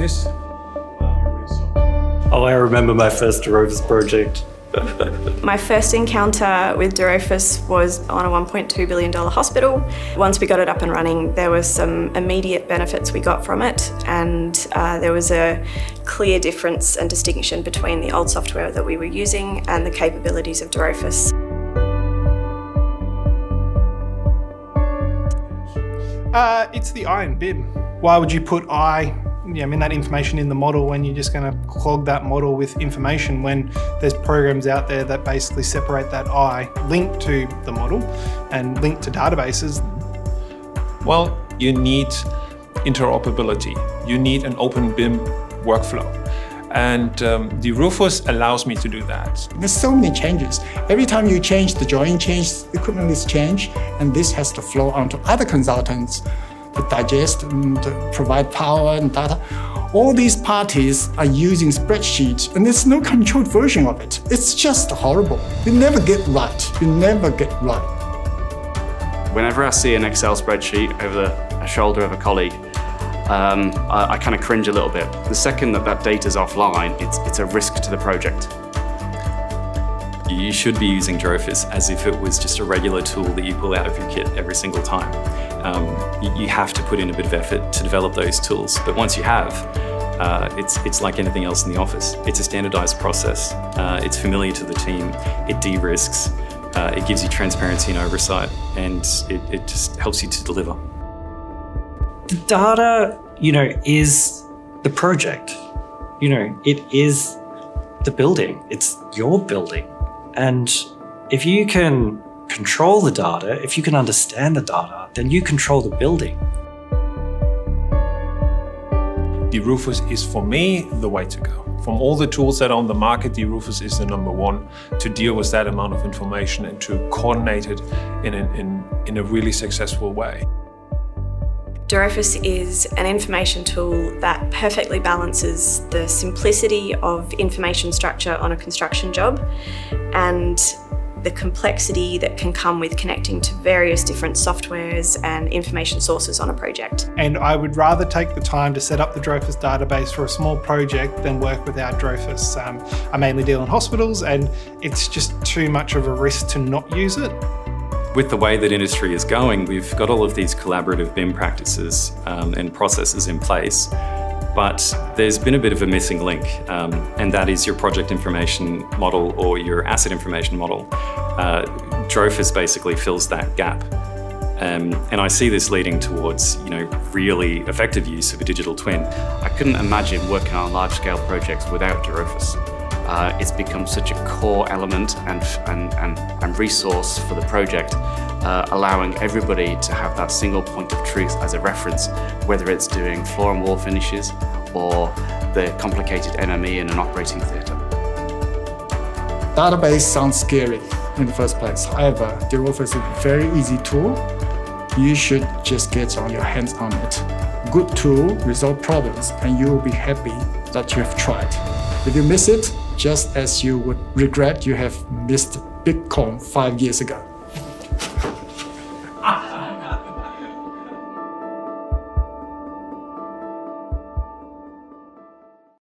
this? Oh, I remember my first dRofus project. My first encounter with dRofus was on a $1.2 billion hospital. Once we got it up and running, there was some immediate benefits we got from it, and there was a clear difference and distinction between the old software that we were using and the capabilities of dRofus. It's the I in BIM. Why would you put that information in the model when you're just going to clog that model with information when there's programs out there that basically separate that I, link to the model and link to databases? Well, you need interoperability. You need an open BIM workflow. And dRofus allows me to do that. There's so many changes. Every time you change, the drawing changes, equipment is changed, and this has to flow onto other consultants to digest and to provide power and data. All these parties are using spreadsheets, and there's no controlled version of it. It's just horrible. You never get right. You never get right. Whenever I see an Excel spreadsheet over the shoulder of a colleague, I kind of cringe a little bit. The second that data's offline, it's a risk to the project. You should be using dRofus as if it was just a regular tool that you pull out of your kit every single time. You have to put in a bit of effort to develop those tools, but once you have, it's like anything else in the office. It's a standardized process. It's familiar to the team. It de-risks. It gives you transparency and oversight, and it just helps you to deliver. The data, is the project. It is the building. It's your building. And if you can control the data, if you can understand the data, then you control the building. dRofus is, for me, the way to go. From all the tools that are on the market, dRofus is the number one to deal with that amount of information and to coordinate it in a really successful way. dRofus is an information tool that perfectly balances the simplicity of information structure on a construction job and the complexity that can come with connecting to various different softwares and information sources on a project. And I would rather take the time to set up the dRofus database for a small project than work without dRofus. I mainly deal in hospitals, and it's just too much of a risk to not use it. With the way that industry is going, we've got all of these collaborative BIM practices and processes in place, but there's been a bit of a missing link, and that is your project information model or your asset information model. dRofus basically fills that gap. And I see this leading towards, really effective use of a digital twin. I couldn't imagine working on large-scale projects without dRofus. It's become such a core element and resource for the project, allowing everybody to have that single point of truth as a reference, whether it's doing floor and wall finishes or the complicated NME in an operating theatre. Database sounds scary in the first place. However, dRofus is a very easy tool. You should just get on your hands on it. Good tool, resolve problems, and you will be happy that you have tried. If you miss it, just as you would regret you have missed Bitcoin 5 years ago.